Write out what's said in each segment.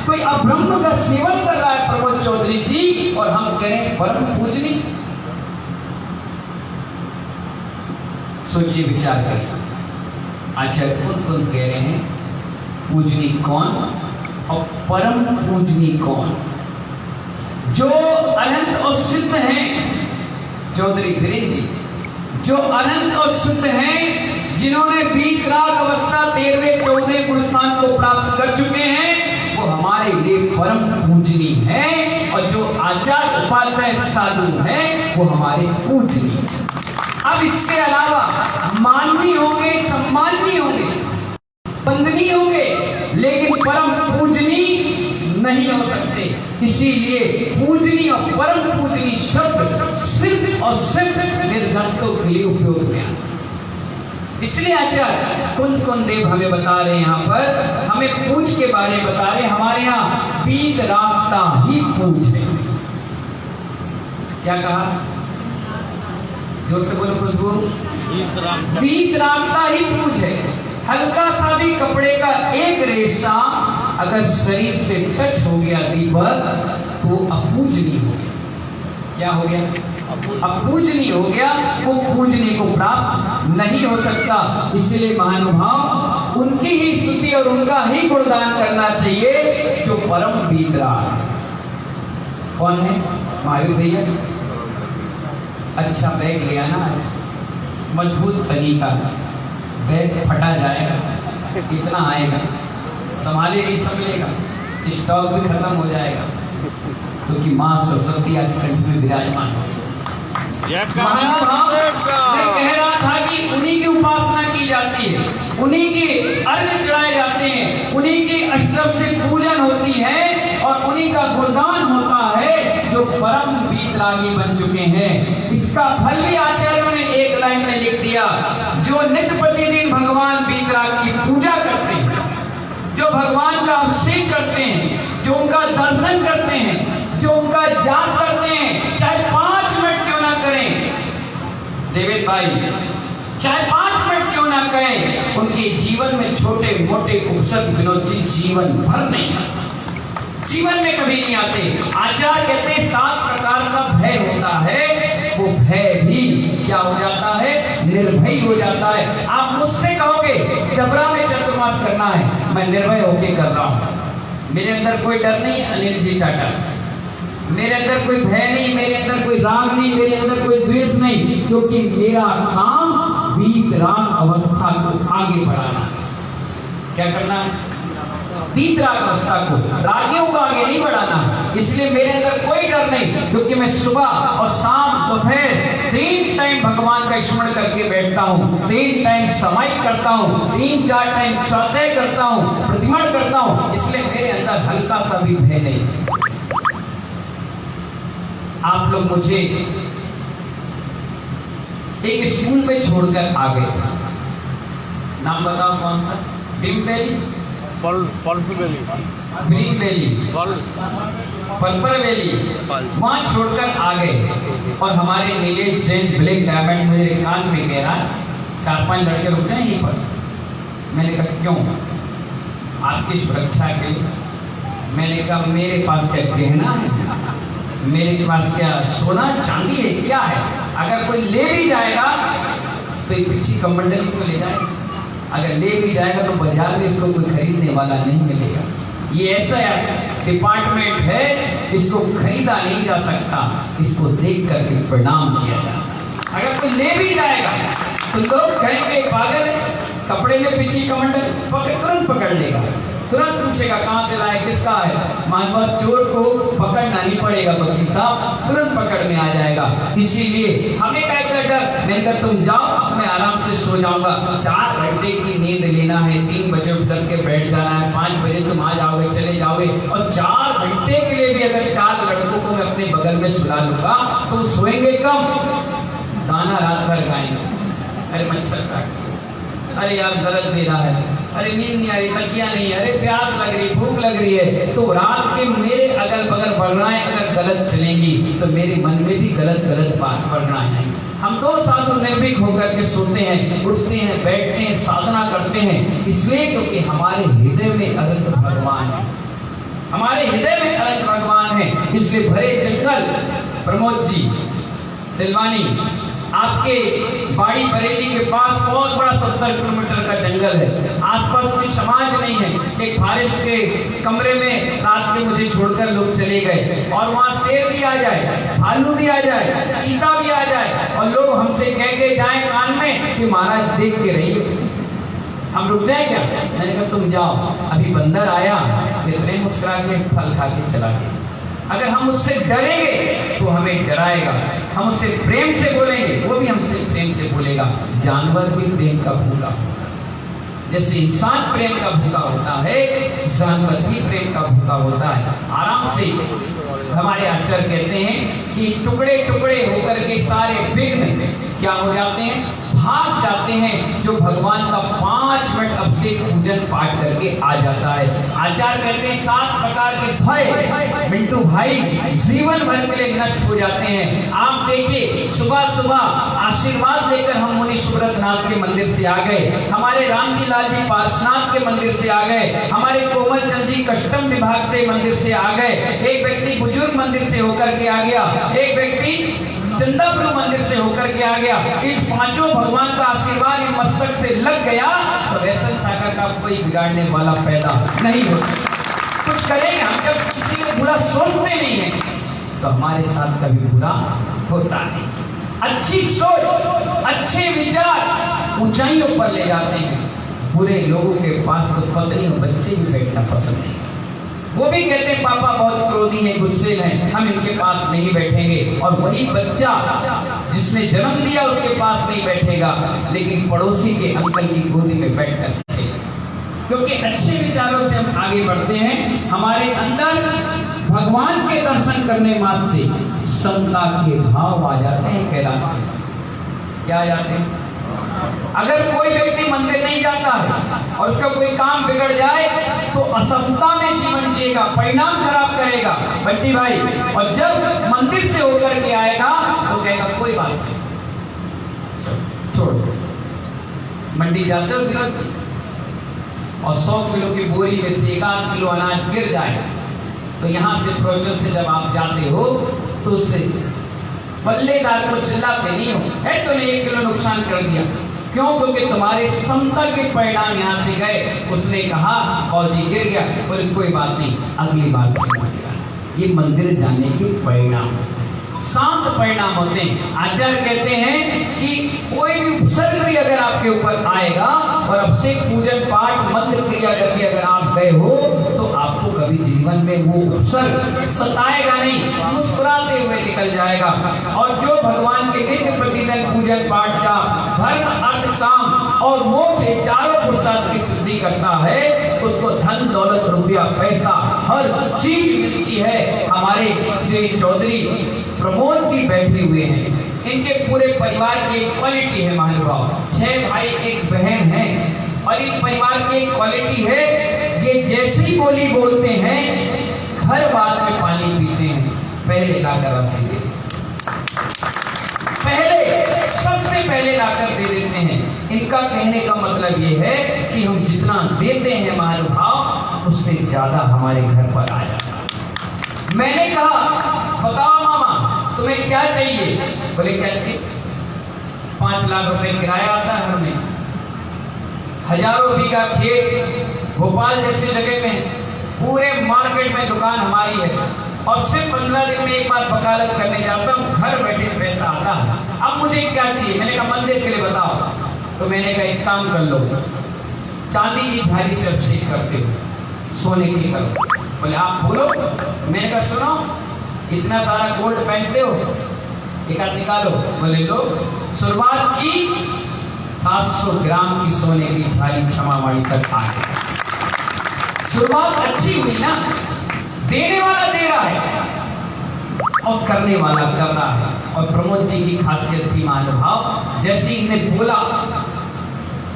कोई अब्रह्म का सेवन कर रहा है प्रमोद चौधरी जी, और हम कह रहे हैं परम पूजनी। सोचिए, विचार करें, आचार्य कौन कह रहे हैं पूजनी कौन और परम पूजनी कौन? जो अनंत और सिद्ध हैं, चौधरी धीरेन्द्र जी, जो अनंत और सिद्ध हैं, जिन्होंने वीतराग अवस्था 13वें 14वें गुण स्थान को प्राप्त कर चुके हैं, वो हमारे लिए परम पूजनी है। और जो आचार्य उपाध्याय साधु हैं, वो हमारे पूजनी। अब इसके अलावा माननीय होंगे, सम्माननीय होंगे, वंदनीय होंगे, लेकिन परम पूजनी नहीं हो सकते। इसीलिए पूजनी और परम पूजनी शब्द सिर्फ और सिर्फ निर्धनों के लिए उपयोग में आता है। इसलिए आचार्य कुंद देव हमें बता रहे हैं, यहाँ पर हमें पूज के बारे में बता रहे हैं। हमारे यहाँ वीतरागता ही पूज है। क्या कहा? जोर से बोलो खुशबू। वीतरागता ही पूज है। हल्का सा भी कपड़े का एक रेशा अगर शरीर से टच हो गया दीपक, तो अपूजनीय हो गया। क्या हो गया? अपूजनीय हो गया। वो पूजनी को प्राप्त नहीं हो सकता। इसलिए महानुभाव उनकी ही स्तुति और उनका ही गुणगान करना चाहिए जो परम वीतराग है। कौन है? महावीर भैया। अच्छा बैग लिया ना, मजबूत तरीका, बैग फटा जाएगा, इतना आएगा, संभाले नहीं संभलेगा, स्टॉक भी खत्म हो जाएगा, क्योंकि मां सरस्वती आज कंठ में विराजमान है। मैं कह रहा था कि उन्हीं की उपासना की जाती है, उन्हीं के अर्घ चढ़ाए जाते हैं, उन्हीं की अष्टक से पूजन होती है और उन्हीं का गुणगान होता है जो परम वीतरागी बन चुके हैं। इसका फल भी आचार्यों ने एक लाइन में लिख दिया। जो नित्य प्रतिदिन भगवान वीतराग की पूजा करते हैं, जो भगवान का अभिषेक करते हैं, जो उनका दर्शन करते हैं, जो उनका जाप करते हैं, चाहे 5 मिनट क्यों ना करें देवेंद्र भाई, चाहे 5 मिनट क्यों ना करें, उनके जीवन में छोटे मोटे उपसर्ग विनोदी जीवन भर नहीं आते, जीवन में कभी नहीं आते। आचार्य कहते हैं 7 प्रकार का भय होता है, वो भय भी क्या हो जाता है? निर्भय हो जाता है। आप मुझसे कहोगे डबरा में चतुर्मास करना है, मैं निर्भय होकर कर रहा हूं, मेरे अंदर कोई डर नहीं। अनिल जी टाटा, मेरे अंदर कोई भय नहीं, मेरे अंदर कोई राग नहीं, मेरे अंदर कोई द्वेष नहीं, क्योंकि मेरा काम वीतराग अवस्था को आगे बढ़ाना है। क्या करना है? वीतराग अवस्था को, रागियों को आगे नहीं बढ़ाना। इसलिए मेरे अंदर कोई डर नहीं, क्योंकि मैं सुबह और शाम दोपहर 3 टाइम भगवान का स्मरण करके बैठता हूँ, 3 टाइम समाहित करता हूँ, 3-4 टाइम चौथे करता हूँ, प्रतिमण करता हूँ। इसलिए मेरे अंदर हल्का सा भी भय नहीं। आप लोग मुझे एक स्कूल में छोड़कर आ गए थे, नाम बताओ कौन सा? Bhim valley, green valley, purple valley, वहां छोड़कर आ गए। और हमारे नीलेश जैन ब्लैक डायमंड मेरे कान में कह रहा, 4-5 लड़के रुक जाए यहीं पर। मैंने कहा क्यों? आपकी सुरक्षा के लिए। मैंने कहा मेरे पास क्या गहना है, मेरे पास क्या सोना चांदी है, क्या है? अगर कोई ले भी जाएगा तो एक पीछे कमंडली को ले जाएगा, अगर ले भी जाएगा तो बाजार में इसको कोई खरीदने वाला नहीं मिलेगा। ये ऐसा डिपार्टमेंट है, इसको खरीदा नहीं जा सकता, इसको देख करके प्रणाम किया जाता। अगर कोई ले भी जाएगा तो लोग कहेंगे पागल है, कपड़े में पीछे कमंडल, तुरंत पकड़ लेगा, तुरंत पूछेगा कहाँ से लाए, किसका है। महात्मा चोर को पकड़ना नहीं पड़ेगा, वकील साहब तुरंत पकड़ में आ जाएगा। इसीलिए हमें क्या डर? मैं कहा तुम जाओ, मैं आराम से सो जाऊंगा। 4 घंटे की नींद लेना है, 3 बजे उठ करके बैठ जाना है, 5 बजे तुम आ जाओगे, चले जाओगे। और 4 घंटे के लिए भी अगर 4 लड़कों को मैं अपने बगल में सुला दूंगा तो सोएंगे कम, गाना रात भर गाएंगे। अरे मच्छर काट, अरे यार दर्द दे रहा है, अरे नींद नहीं आ रही, तकिया नहीं, अरे प्यास लग रही, भूख लग रही है। तो रात के मेरे अगल बगल बढ़नाएं अगर गलत चलेंगी तो मेरे मन में भी गलत बात बढ़ना है। हम 2 साधु निर्भीक होकर के सोते हैं, उठते हैं, बैठते हैं, साधना करते हैं, इसलिए क्योंकि हमारे हृदय में अनंत भगवान है। हमारे हृदय में अलग भगवान है। इसलिए भरे जंगल, प्रमोद जी सिलवानी, आपके बाड़ी बरेली के पास बहुत बड़ा 70 किलोमीटर का जंगल है। आसपास कोई समाज नहीं है। एक फॉरेस्ट के कमरे में रात के मुझे छोड़कर लोग चले गए और वहाँ शेर भी आ जाए, भालू भी आ जाए, चीता भी आ जाए और लोग हमसे कह के जाए कान में कि महाराज देख के रहिए, हम रुक जाए क्या? मैंने कहा तुम जाओ, अभी बंदर आया, इतने मुस्कुरा के फल खा के चला गया। अगर हम उससे डरेंगे तो हमें डराएगा, हम उससे प्रेम से बोलेंगे वो भी हमसे प्रेम से बोलेगा। जानवर भी प्रेम का भूखा, जैसे इंसान प्रेम का भूखा होता है, जानवर भी प्रेम का भूखा होता है। आराम से हमारे आचार्य कहते हैं कि टुकड़े टुकड़े होकर के सारे विघ्न क्या हो जाते हैं, भाग जाते हैं। जो भगवान का 5 मिनट अभिषेक पूजन पाठ करके आ जाता है। आचार्य कहते हैं 7 प्रकार के भय मिंटू भाई जीवन भर के लिए नष्ट हो जाते हैं। आप देखिए सुबह सुबह आशीर्वाद लेकर हम मुनि सुब्रत नाथ के मंदिर से आ गए, हमारे रामजी लाल जी पार्श्वनाथ के मंदिर से आ गए, हमारे कोमल चंद जी कस्टम विभाग से मंदिर से आ गए, एक व्यक्ति बुजुर्ग मंदिर से होकर के आ गया, एक व्यक्ति चंदापुर मंदिर से होकर के आ गया। इन 5 भगवान का आशीर्वाद इन मस्तक से लग गया तो वैष्णव शाखा का कोई बिगाड़ने वाला पैदा नहीं होता। कुछ करेंगे हम, जब किसी को बुरा सोचते नहीं है तो हमारे साथ कभी बुरा होता नहीं। अच्छी सोच, अच्छे विचार ऊंचाइयों पर ले जाते हैं। बुरे लोगों के पास तो पत्नी और बच्चे भी बैठना पसंद नहीं, वो भी कहते हैं पापा बहुत क्रोधी हैं, गुस्से हैं, हम इनके पास नहीं बैठेंगे। और वही बच्चा जिसने जन्म दिया उसके पास नहीं बैठेगा, लेकिन पड़ोसी के अंकल की गोदी में बैठकर बैठेगा। क्योंकि अच्छे विचारों से हम आगे बढ़ते हैं। हमारे अंदर भगवान के दर्शन करने मात्र से समता के भाव आ जाते हैं। कैलाश से क्या आ जाते हैं? अगर कोई व्यक्ति मंदिर नहीं जाता है और उसका कोई काम बिगड़ जाए तो असफलता में जीवन जिएगा, परिणाम खराब करेगा बंटी भाई। और जब मंदिर से होकर के आएगा तो कहेगा कोई बात नहीं, छोड़। मंडी जाते हो विनोद और 100 किलो की बोरी में से 1 किलो अनाज गिर जाए तो यहाँ से प्रोचल से जब आप जाते हो तो उससे पल्लेदार को चिल्लाते नहीं हो, तूने 1 किलो नुकसान कर दिया। क्यों? क्योंकि तुम्हारे समता के परिणाम यहाँ से गए। उसने कहा फौजी गिर गया, बोले कोई बात नहीं, अगली बार से। ये मंदिर जाने के परिणाम, शांत परिणाम होते हैं। आचार्य कहते हैं कि कोई भी उपसर्ग भी अगर आपके ऊपर आएगा और अभिषेक पूजन पाठ मंत्र क्रिया करके अगर आप गए हो तो आपको कभी जीवन में वो उपसर्ग सताएगा नहीं, मुस्कुराते हुए निकल जाएगा। और जो भगवान के नित्य प्रतिदिन पूजन पाठ का धर्म अर्थ काम और मोक्ष चारों पुरुषार्थ की सिद्धि करता है, उसको धन दौलत रुपया पैसा हर चीज मिलती है। हमारे जो चौधरी प्रमोद जी बैठे हुए हैं, इनके पूरे परिवार की एक क्वालिटी है महानुभाव। 6 भाई 1 बहन है और इन परिवार की एक क्वालिटी है, ये जैसी बोली बोलते हैं हर बात में पानी पीते हैं, पहले लाकर रस्सी दे, पहले सबसे पहले लाकर दे देते हैं। इनका कहने का मतलब ये है कि हम जितना देते हैं महानुभाव उससे ज्यादा हमारे घर पर आ जाता है। मैंने कहा बताओ मामा तुम्हें क्या चाहिए? बोले कैसे? 5 लाख रुपए किराया आता है हर महीने, हजारों बीघा खेत भोपाल जैसे जगह में, पूरे मार्केट में दुकान हमारी है और सिर्फ 15 दिन में एक बार वकालत करने जाता हूँ, घर बैठे पैसा आता है। अब मुझे क्या चाहिए? मैंने कहा मंदिर के लिए बताओ। तो मैंने कहा एक काम कर लो, चांदी की झाली से अभिषेक करते हो, सोने की करो। बोले आप बोलो। मैंने कहा सुनो, इतना सारा गोल्ड पहनते हो, एक हाथ निकालो। बोले लो। शुरुआत की 700 ग्राम की सोने की झाली क्षमावाणी तक आ गई। शुरुआत अच्छी हुई ना, देने वाला दे रहा है और करने वाला कर रहा है। और प्रमोद जी की खासियत थी महानुभाव, जैसे इसने बोला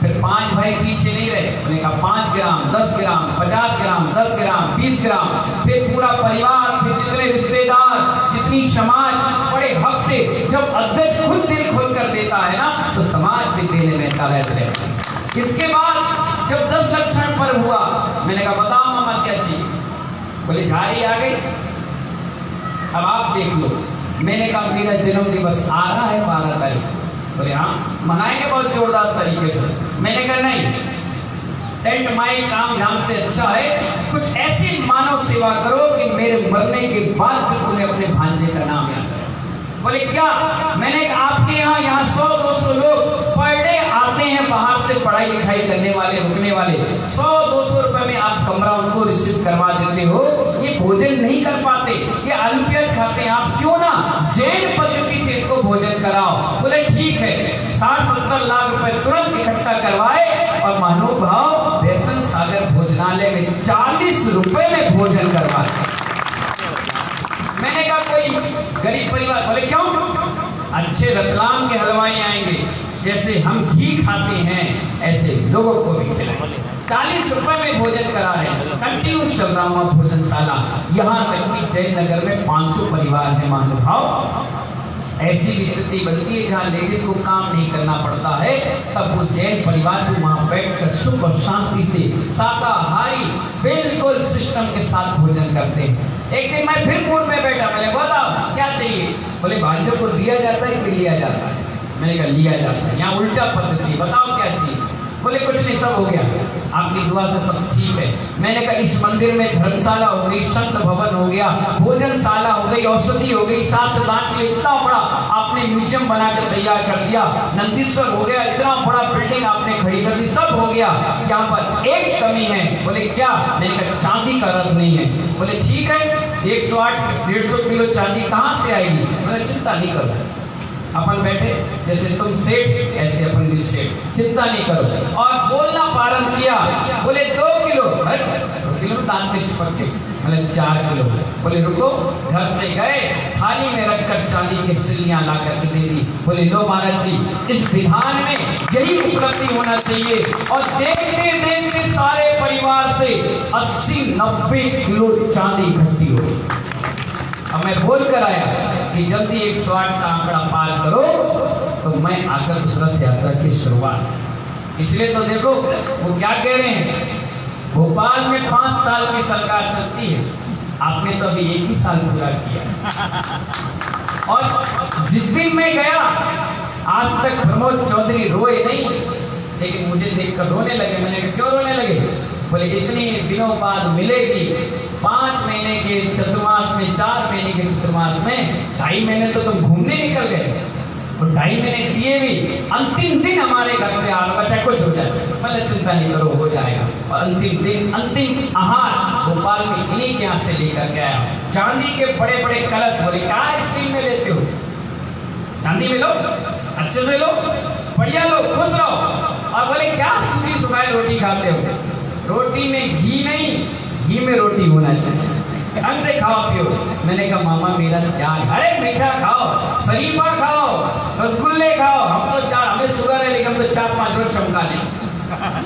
फिर 5 भाई पीछे नहीं रहे। उन्होंने कहा 5 ग्राम 10 ग्राम 50 ग्राम 10 ग्राम 20 ग्राम, फिर पूरा परिवार, फिर जितने रिश्तेदार, जितनी समाज, बड़े हक से जब अध्यक्ष खुद दिल खोल कर देता है ना तो समाज भी देने में तैयार रहता है। इसके बाद जब 10 लक्षण पर हुआ, मैंने कहा बताओ मामा क्या चाहिए? बोले झाड़ी आ गई। अब आप देख लो, मैंने कहा मेरा जन्म दिवस आ रहा है 12 तारीख। बोले हाँ मनाएंगे बहुत जोरदार तरीके से। मैंने कहा नहीं, टेंट माई काम धाम से अच्छा है कुछ ऐसी मानव सेवा करो कि मेरे मरने के बाद भी तुम्हें अपने भांजे का नाम याद रहे। बोले क्या? मैंने कहा आपके यहाँ 100-200 लोग पर डे आते हैं बाहर से पढ़ाई लिखाई करने वाले, रुकने वाले। 100-200 रुपए में आप कमरा उनको रिसीव करवा देते हो, ये भोजन नहीं कर पाते, ये आलू प्याज खाते हैं, आप क्यों ना जैन पद्धति से इनको भोजन कराओ। बोले ठीक है। 60-70 लाख रुपए तुरंत इकट्ठा करवाए और महानुभाव वैष्णव सागर भोजनालय में 40 रुपए में भोजन करवाए। मैंने कहा कोई गरीब परिवार। बोले क्यों? अच्छे रतलाम के हलवाई आएंगे, जैसे हम घी खाते हैं ऐसे लोगों को भी खिलाएं। 40 रुपए में भोजन करा रहे हैं, कंटिन्यू चल रहा हुआ भोजनशाला। यहाँ तक कि जैन नगर में 500 परिवार है महानुभाव। ऐसी भी स्थिति बनती है जहाँ लेडीज को काम नहीं करना पड़ता है, तब वो जैन परिवार भी वहाँ बैठकर सुख और शांति से शाकाहारी बिल्कुल सिस्टम के साथ भोजन करते हैं। एक दिन मैं फिर कोर्ट में बैठा, मैंने बताओ क्या चाहिए? बोले भाइयों को दिया जाता है कि लिया जाता है? मैंने कहा लिया जाता है। यहाँ उल्टा पद्धति, बताओ क्या चाहिए? बोले कुछ नहीं, सब हो गया, आपकी दुआ से सब ठीक है। मैंने कहा इस मंदिर में धर्मशाला हो गई, संत भवन हो गया, भोजनशाला हो गई, औषधि हो गई, शास्त्र दान के लिए इतना बड़ा आपने म्यूजियम बनाकर तैयार कर दिया, नंदीश्वर हो गया, इतना बड़ा बिल्डिंग आपने खड़ी कर दी, सब हो गया। यहाँ पर एक कमी है। बोले क्या? मैंने कहा चांदी का रथ नहीं है। बोले ठीक है, 108-150 किलो चांदी कहाँ से आएगी? बोले चिंता नहीं करो, अपन बैठे जैसे तुम सेठ ऐसे अपन भी सेठ, चिंता नहीं करो। और बोलना प्रारंभ किया। बोले 2 किलो, 2 किलो दांत में चिपक के। बोले 4 किलो। बोले रुको, घर से गए, थाली में रखकर चांदी की सिल्लियां ला कर दे दी। बोले लो महाराज जी, इस विधान में यही उपलब्धि होना चाहिए। और देखते देखते सारे परिवार से 80-90 किलो चांदी इकट्ठी हो गई। अब मैं बोल कर आया कि जल्दी 108 का आंकड़ा पार करो तो मैं आकर उस रथ यात्रा की शुरुआत। इसलिए तो देखो वो क्या कह रहे हैं, भोपाल में 5 साल की सरकार चलती है, आपने तो अभी 1 ही साल पूरा किया। और जिस दिन मैं गया आज तक प्रमोद चौधरी रोए नहीं, लेकिन मुझे देखकर रोने लगे। मैंने कहा क्यों रोने लगे? बोले इतने दिनों बाद मिलेगी, 5 महीने के चतुर्मास में, 4 महीने के चतुर्मास में 2.5 महीने तो तुम घूमने निकल गए, और 2.5 महीने दिए भी, अंतिम दिन हमारे घर में आना, चाहे कुछ हो जाए। मतलब चिंता नहीं करो, हो जाएगा। और अंतिम दिन, अंतिम आहार भोपाल में इन्हीं के यहाँ से लेकर के आया, चांदी के बड़े बड़े कलश। बोले क्या स्टील में लेते हो? चांदी में लो, अच्छे से लो, बढ़िया लो, खुश रहो। और बोले क्या सूखी सुखाई रोटी खाते हो? रोटी में घी नहीं, घी में रोटी होना चाहिए, ढंग से खाओ पियो। मैंने कहा मामा मेरा क्या? अरे मीठा खाओ, शरीफा खाओ, रसगुल्ले खाओ। हम तो 4, हमें शुगर है लेकिन हम तो 4-5 रोज चमका लें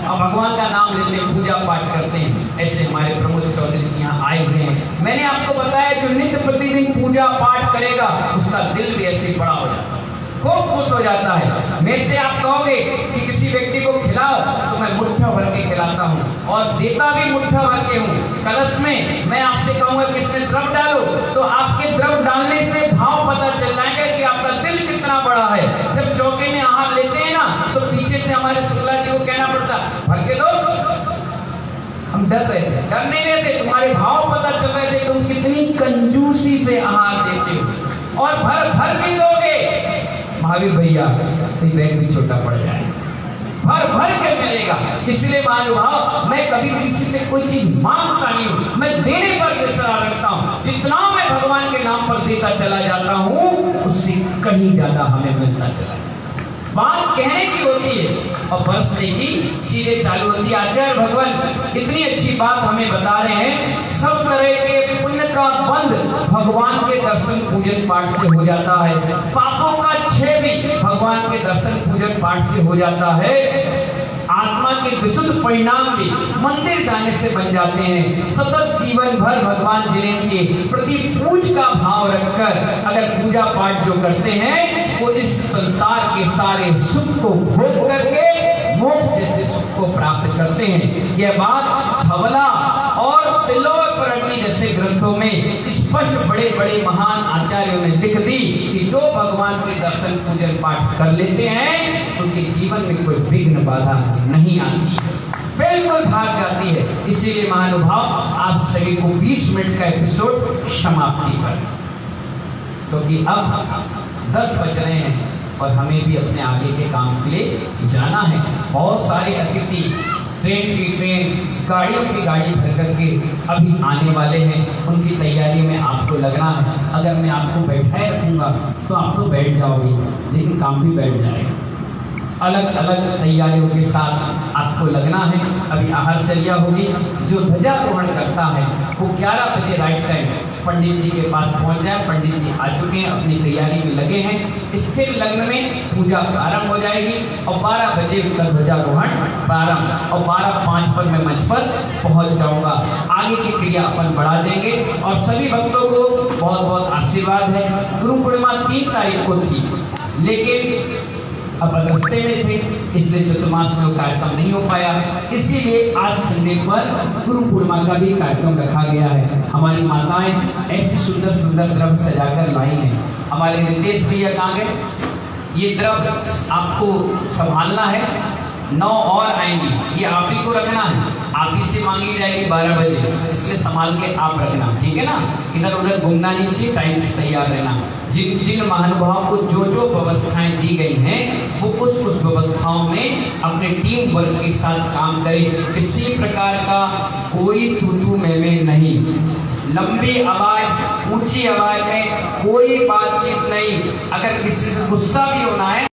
और भगवान का नाम लेते हैं, पूजा पाठ करते हैं। ऐसे हमारे प्रमोद चौधरी जी यहाँ आए हुए हैं। मैंने आपको बताया जो नित्य प्रतिदिन पूजा पाठ करेगा उसका दिल भी ऐसे बड़ा हो जाता है, खूब खुश हो जाता है। मेरे से आप कहोगे कि किसी व्यक्ति को खिलाओ तो मैं मुट्ठा भर के खिलाता हूँ और देता भी मुट्ठा भर के हूँ। कलश में मैं आपसे कहूँगा कि इसमें द्रव डालो, तो आपके द्रव डालने से भाव पता चल जाएगा कि आपका दिल कितना बड़ा है। जब चौके में आहार लेते हैं ना तो पीछे से हमारे शुक्ला जी को कहना पड़ता भर के दो। हम डर रहे थे, डर नहीं रहे थे, तुम्हारे भाव पता चल रहे थे तुम कितनी कंजूसी से आहार देते हो और भर भर के दोगे। महावीर भैया बैग भी छोटा पड़ जाए, भर भर के मिलेगा। इसलिए महानुभाव मैं कभी किसी से कोई चीज मांगता नहीं हूँ, मैं देने पर विश्वास रखता हूँ। जितना मैं भगवान के नाम पर देता चला जाता हूँ उससे कहीं ज्यादा हमें मिलता चला। बात कहने की होती है और बरसने की चीजें चालू होती है। आचार्य भगवान इतनी अच्छी बात हमें बता रहे हैं, सब तरह के पुण्य का बंध भगवान के दर्शन पूजन पाठ से हो जाता है, पापों का क्षय भी भगवान के दर्शन पूजन पाठ से हो जाता है, आत्मा के विशुद्ध परिणाम भी मंदिर जाने से बन जाते हैं। सतत जीवन भर भगवान जिनेन्द्र के प्रति पूज का भाव रखकर अगर पूजा पाठ जो करते हैं वो इस संसार के सारे सुख को भोग करके मोक्ष जैसे सुख को प्राप्त करते हैं। यह बात धवला और बिल्लोर परग्नी जैसे ग्रंथों में स्पष्ट बड़े बड़े महान आचार्यों ने लिख दी कि जो भगवान के दर्शन पूजन पाठ कर लेते हैं उनके जीवन में कोई विघ्न बाधा नहीं आती, बिल्कुल भाग जाती है। इसीलिए महानुभाव आप सभी को 20 मिनट का एपिसोड समाप्ति पर, क्योंकि अब 10 बज रहे हैं और हमें भी अपने आगे के काम के लिए जाना है। बहुत सारे अतिथि ट्रेन की ट्रेन, गाड़ियों की गाड़ी भर करके अभी आने वाले हैं, उनकी तैयारी में आपको लगना है। अगर मैं आपको बैठाए रखूँगा तो आप तो बैठ जाओगे, लेकिन काम भी बैठ जाएगा। अलग अलग तैयारियों के साथ आपको लगना है। अभी आहारचर्या होगी। जो ध्वजारोहण करता है वो 11 बजे राइट टाइम पंडित जी के पास पहुंच जाए। पंडित जी आ चुके हैं, अपनी तैयारी में लगे हैं। स्थिर लग्न में पूजा प्रारंभ हो जाएगी और 12 बजे उसका ध्वजारोहण प्रारंभ, और 12:05 पर मैं मंच पर पहुंच जाऊंगा। आगे की क्रिया अपन बढ़ा देंगे और सभी भक्तों को बहुत बहुत आशीर्वाद है। गुरु पूर्णिमा 3 तारीख को थी, लेकिन अब रास्ते में थे, इसलिए चतुर्मास में वो कार्यक्रम नहीं हो पाया। इसीलिए आज संडे पर गुरु पूर्णिमा का भी कार्यक्रम रखा गया है। हमारी माताएं ऐसी सुंदर सुंदर द्रव्य सजाकर लाई हैं। हमारे निर्देश भैया कहाँ गए? ये द्रव्य आपको संभालना है। 9 और आएंगी, ये आप ही को रखना है, आप ही से मांगी जाएगी 12 बजे, इसलिए संभाल के आप रखना, ठीक है ना? इधर उधर घूमना नहीं चाहिए, टाइम से तैयार रहना। जिन जिन महानुभाव को जो जो व्यवस्थाएं दी गई हैं वो उस व्यवस्थाओं में अपने टीम वर्क के साथ काम करें। किसी प्रकार का कोई तू में नहीं, लंबी आवाज, ऊंची आवाज में कोई बातचीत नहीं। अगर किसी से गुस्सा भी होना है